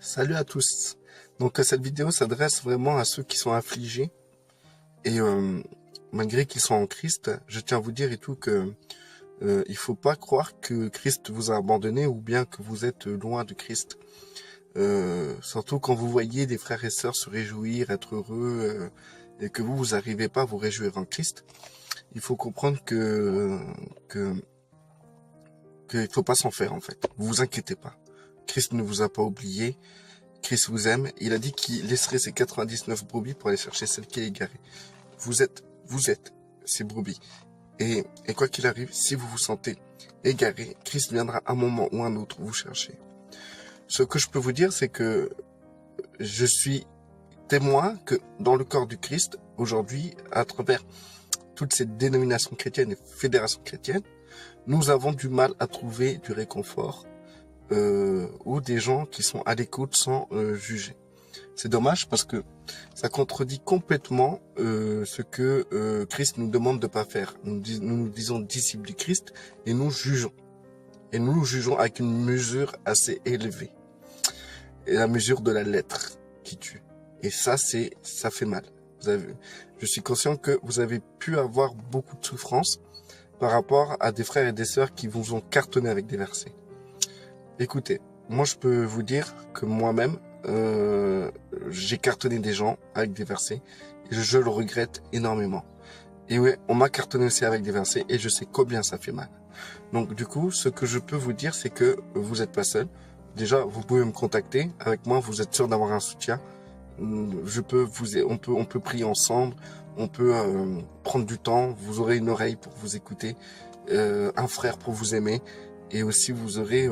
Salut à tous. Donc cette vidéo s'adresse vraiment à ceux qui sont affligés et malgré qu'ils sont en Christ, je tiens à vous dire et tout que il faut pas croire que Christ vous a abandonné ou bien que vous êtes loin de Christ. Surtout quand vous voyez des frères et sœurs se réjouir, être heureux et que vous n'arrivez pas à vous réjouir en Christ. Il faut comprendre qu'il faut pas s'en faire en fait. Vous vous inquiétez pas. Christ ne vous a pas oublié. Christ vous aime. Il a dit qu'il laisserait ses 99 brebis pour aller chercher celle qui est égarée. Vous êtes ces brebis. Et quoi qu'il arrive, si vous vous sentez égaré, Christ viendra un moment ou un autre vous chercher. Ce que je peux vous dire, c'est que je suis témoin que dans le corps du Christ, aujourd'hui, à travers toutes ces dénominations chrétiennes et fédérations chrétiennes, nous avons du mal à trouver du réconfort ou des gens qui sont à l'écoute sans juger. C'est dommage parce que ça contredit complètement ce que Christ nous demande de pas faire. Nous nous disons disciples du Christ et nous jugeons. Et nous nous jugeons avec une mesure assez élevée. Et la mesure de la lettre qui tue. Et ça fait mal. Je suis conscient que vous avez pu avoir beaucoup de souffrance par rapport à des frères et des sœurs qui vous ont cartonné avec des versets. Écoutez, moi je peux vous dire que moi-même, j'ai cartonné des gens avec des versets et je le regrette énormément. Et ouais, on m'a cartonné aussi avec des versets et je sais combien ça fait mal. Donc du coup, ce que je peux vous dire, c'est que vous n'êtes pas seul. Déjà, vous pouvez me contacter. Avec moi, vous êtes sûr d'avoir un soutien. On peut prier ensemble. On peut prendre du temps. Vous aurez une oreille pour vous écouter, un frère pour vous aimer. Et aussi, vous aurez,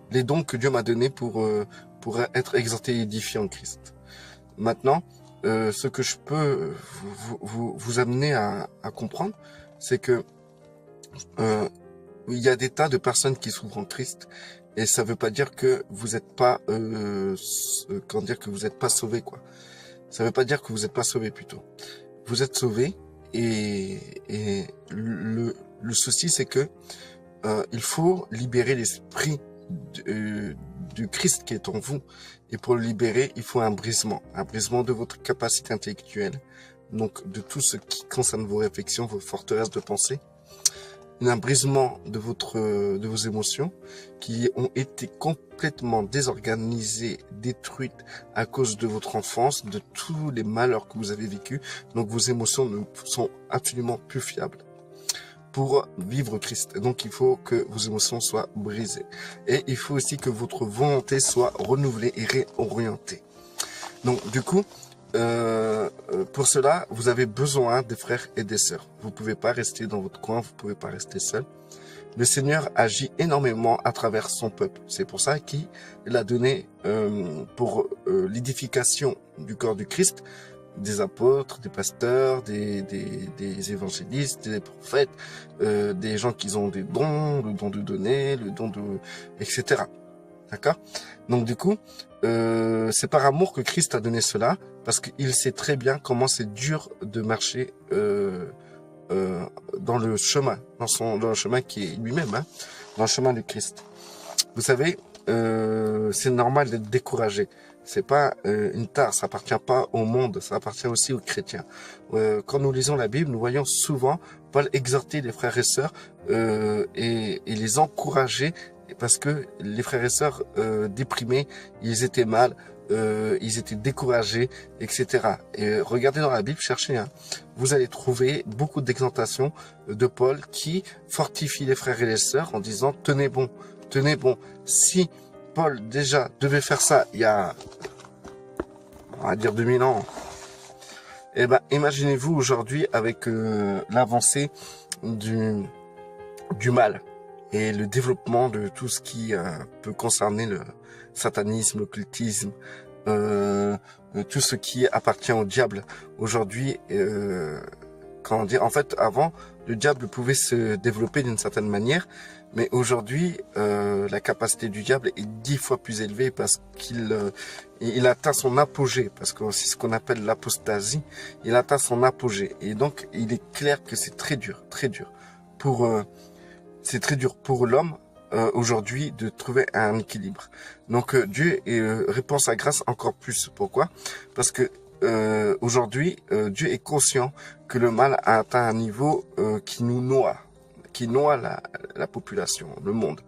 les dons que Dieu m'a donnés pour être exhorté et édifié en Christ. Maintenant, ce que je peux vous amener à comprendre, c'est que il y a des tas de personnes qui souffrent en Christ, et ça veut pas dire que vous n'êtes pas, que vous n'êtes pas sauvés, quoi. Ça veut pas dire que vous n'êtes pas sauvés plutôt. Vous êtes sauvés, et le souci, c'est que il faut libérer l'esprit du Christ qui est en vous. Et pour le libérer, il faut un brisement de votre capacité intellectuelle, donc de tout ce qui concerne vos réflexions, vos forteresses de pensée, un brisement de vos émotions qui ont été complètement désorganisées, détruites à cause de votre enfance, de tous les malheurs que vous avez vécus. Donc vos émotions ne sont absolument plus fiables pour vivre Christ. Donc il faut que vos émotions soient brisées. Et il faut aussi que votre volonté soit renouvelée et réorientée. Donc du coup, pour cela, vous avez besoin des frères et des sœurs. Vous pouvez pas rester dans votre coin, vous pouvez pas rester seul. Le Seigneur agit énormément à travers son peuple. C'est pour ça qu'il a donné pour l'édification du corps du Christ, des apôtres, des pasteurs, des évangélistes, des prophètes, des gens qui ont des dons, le don de donner, le don de... etc. D'accord? Donc du coup, c'est par amour que Christ a donné cela, parce qu'il sait très bien comment c'est dur de marcher dans le chemin, dans le chemin qui est lui-même, hein, dans le chemin du Christ. Vous savez, c'est normal d'être découragé. C'est pas une tare, ça appartient pas au monde, ça appartient aussi aux chrétiens. Quand nous lisons la Bible, nous voyons souvent Paul exhorter les frères et sœurs et les encourager, parce que les frères et sœurs déprimés, ils étaient mal, ils étaient découragés, etc. Et regardez dans la Bible, cherchez, hein, vous allez trouver beaucoup d'exhortations de Paul qui fortifie les frères et les sœurs en disant tenez bon, tenez bon. Si Paul déjà devait faire ça il y a, on va dire 2000 ans, eh ben imaginez-vous aujourd'hui avec l'avancée du mal et le développement de tout ce qui peut concerner le satanisme, l'occultisme, tout ce qui appartient au diable. Aujourd'hui, comment dire, en fait, avant, le diable pouvait se développer d'une certaine manière, mais aujourd'hui, la capacité du diable est 10 fois plus élevée parce qu'il atteint son apogée, parce que c'est ce qu'on appelle l'apostasie. Il atteint son apogée, et donc il est clair que c'est très dur pour c'est très dur pour l'homme aujourd'hui de trouver un équilibre. Donc Dieu répand sa grâce encore plus. Pourquoi? Parce que aujourd'hui, Dieu est conscient que le mal a atteint un niveau qui nous noie, qui noie la population, le monde.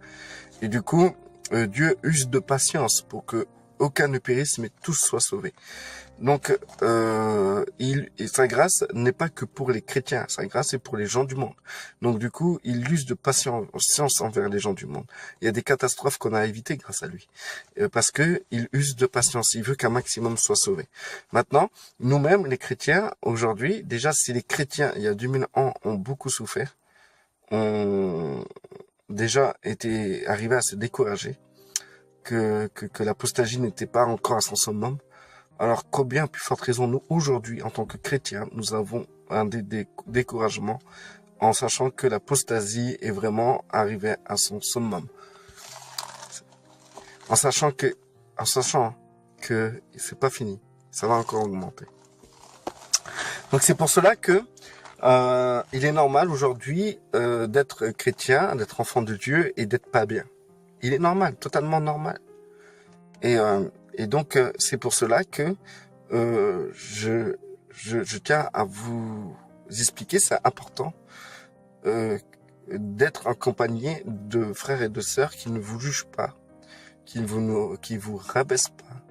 Et du coup, Dieu use de patience pour que aucun ne périsse, mais tous soient sauvés. Donc, et sa grâce n'est pas que pour les chrétiens, sa grâce est pour les gens du monde. Donc, du coup, il use de patience envers les gens du monde. Il y a des catastrophes qu'on a évitées grâce à lui, parce que il use de patience. Il veut qu'un maximum soit sauvé. Maintenant, nous-mêmes, les chrétiens, aujourd'hui, déjà, si les chrétiens, il y a 2000 ans, ont beaucoup souffert, ont déjà été arrivés à se décourager, que l'apostasie n'était pas encore à son summum. Alors, combien plus forte raison nous, aujourd'hui, en tant que chrétiens, nous avons un découragement en sachant que l'apostasie est vraiment arrivée à son summum. En sachant que c'est pas fini. Ça va encore augmenter. Donc, c'est pour cela que il est normal aujourd'hui d'être chrétien, d'être enfant de Dieu et d'être pas bien. Il est normal, totalement normal. Et donc, c'est pour cela que je tiens à vous expliquer, c'est important d'être accompagné de frères et de sœurs qui ne vous jugent pas, qui vous rabaissent pas,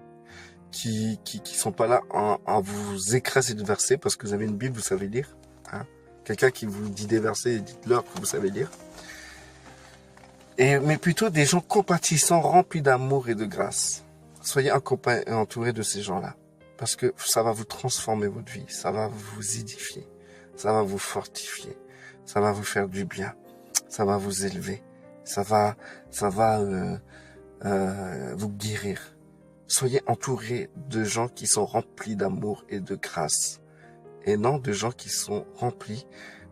qui sont pas là à vous écraser de versets parce que vous avez une Bible, vous savez lire. Hein. Quelqu'un qui vous dit des versets, dites-leur que vous savez lire. Mais plutôt des gens compatissants, remplis d'amour et de grâce. Soyez entourés de ces gens-là. Parce que ça va vous transformer votre vie. Ça va vous édifier. Ça va vous fortifier. Ça va vous faire du bien. Ça va vous élever. Ça va vous guérir. Soyez entourés de gens qui sont remplis d'amour et de grâce. Et non de gens qui sont remplis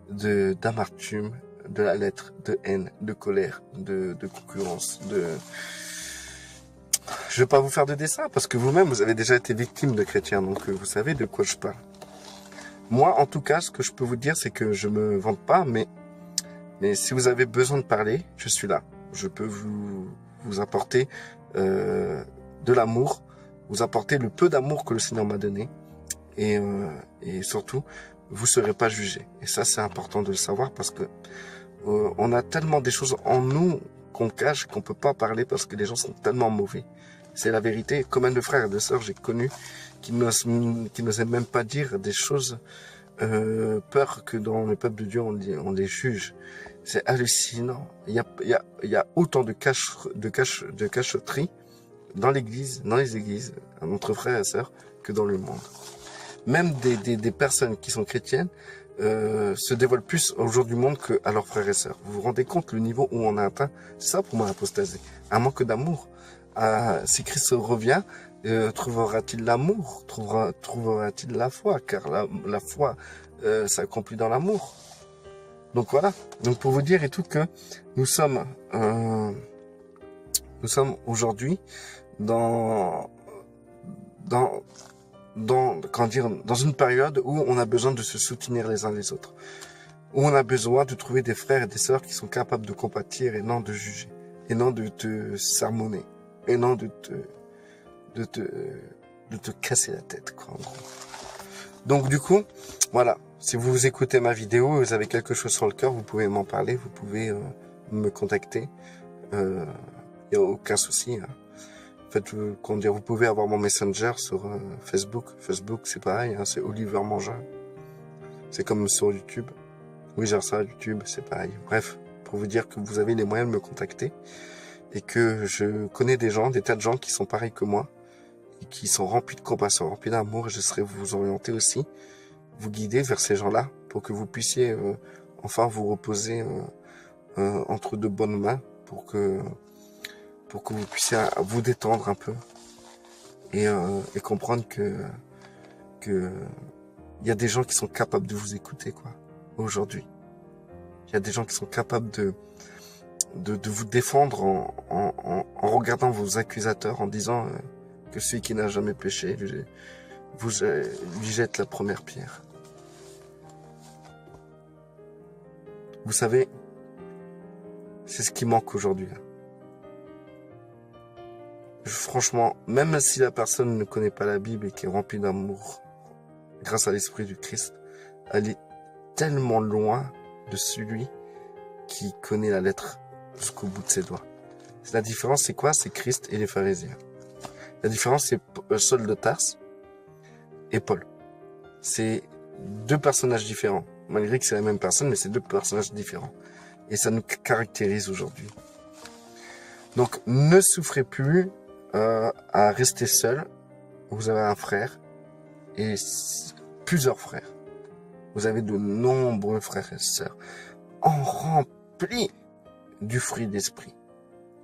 d'amertume, de la lettre, de haine, de colère, de concurrence, Je vais pas vous faire de dessin parce que vous-même, vous avez déjà été victime de chrétiens, donc vous savez de quoi je parle. Moi, en tout cas, ce que je peux vous dire, c'est que je me vante pas, mais si vous avez besoin de parler, je suis là. Je peux vous apporter de l'amour, vous apporter le peu d'amour que le Seigneur m'a donné, et surtout, vous serez pas jugé. Et ça, c'est important de le savoir parce que on a tellement des choses en nous qu'on cache, qu'on peut pas parler parce que les gens sont tellement mauvais. C'est la vérité. Combien de frères et de sœurs j'ai connus qui n'osaient même pas dire des choses peur que dans le peuple de Dieu on les juge. C'est hallucinant. Il y a autant de cachotterie dans l'église, dans les églises, entre frères et sœurs, que dans le monde. Même des personnes qui sont chrétiennes se dévoilent plus au jour du monde qu'à leurs frères et sœurs. Vous vous rendez compte le niveau où on a atteint? C'est ça pour moi l'apostasie. Un manque d'amour. Si Christ revient, trouvera-t-il l'amour? Trouvera-t-il la foi? Car la foi s'accomplit dans l'amour. Donc voilà. Donc pour vous dire et tout que nous sommes aujourd'hui dans une période où on a besoin de se soutenir les uns les autres, où on a besoin de trouver des frères et des sœurs qui sont capables de compatir et non de juger, et non de te sermonner, et non de te casser la tête, quoi, en gros. Donc du coup, voilà, si vous écoutez ma vidéo, vous avez quelque chose sur le cœur, vous pouvez m'en parler, vous pouvez me contacter, il n'y a aucun souci, hein. En fait, vous pouvez avoir mon messenger sur Facebook. Facebook, c'est pareil, hein, c'est Oliver Mangin. C'est comme sur YouTube. Oui, j'ai ça, YouTube, c'est pareil. Bref, pour vous dire que vous avez les moyens de me contacter et que je connais des tas de gens qui sont pareils que moi et qui sont remplis de compassion, remplis d'amour. Et je serai vous orienter aussi, vous guider vers ces gens-là pour que vous puissiez enfin vous reposer entre de bonnes mains pour que vous puissiez vous détendre un peu et comprendre que il y a des gens qui sont capables de vous écouter, quoi, aujourd'hui. Il y a des gens qui sont capables de vous défendre en regardant vos accusateurs, en disant que celui qui n'a jamais péché lui jette la première pierre. Vous savez, c'est ce qui manque aujourd'hui, hein. Franchement, même si la personne ne connaît pas la Bible et qui est remplie d'amour grâce à l'Esprit du Christ, elle est tellement loin de celui qui connaît la lettre jusqu'au bout de ses doigts. La différence, c'est quoi? C'est Christ et les pharisiens. La différence, c'est Saul de Tarse et Paul. C'est deux personnages différents. Malgré que c'est la même personne, mais c'est deux personnages différents. Et ça nous caractérise aujourd'hui. Donc, ne souffrez plus à rester seul. Vous avez un frère et plusieurs frères. Vous avez de nombreux frères et sœurs en remplis du fruit d'esprit,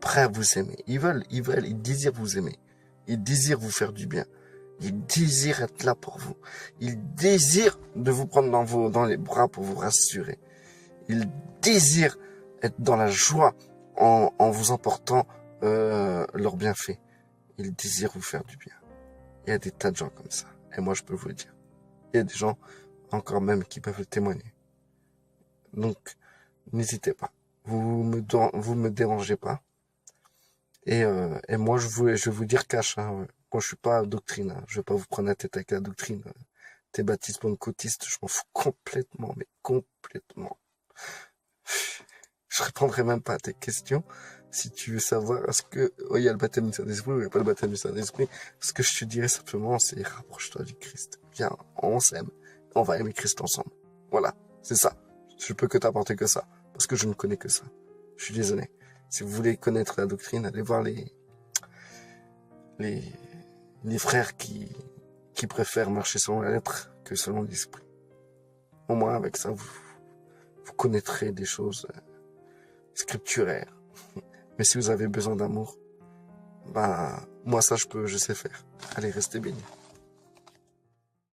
prêts à vous aimer. Ils désirent vous aimer. Ils désirent vous faire du bien. Ils désirent être là pour vous. Ils désirent de vous prendre dans les bras pour vous rassurer. Ils désirent être dans la joie en vous emportant leurs bienfaits. Ils désirent vous faire du bien. Il y a des tas de gens comme ça. Et moi, je peux vous le dire. Il y a des gens encore même qui peuvent le témoigner. Donc, n'hésitez pas. Vous me dérangez pas. Et moi, je vais vous dire cash. Hein. Moi, je suis pas doctrine. Hein. Je vais pas vous prendre la tête avec la doctrine. T'es baptiste, pentecôtiste, je m'en fous complètement, mais complètement. Je répondrai même pas à tes questions. Si tu veux savoir, est-ce que il y a le baptême du Saint-Esprit ou il n'y a pas le baptême du Saint-Esprit, ce que je te dirais simplement, c'est rapproche-toi du Christ. Viens, on s'aime. On va aimer Christ ensemble. Voilà, c'est ça. Je peux que t'apporter que ça, parce que je ne connais que ça. Je suis désolé. Si vous voulez connaître la doctrine, allez voir les frères qui préfèrent marcher selon la lettre que selon l'esprit. Au moins, avec ça, vous connaîtrez des choses scripturaires. Mais si vous avez besoin d'amour, bah, moi ça je sais faire. Allez, restez bénis.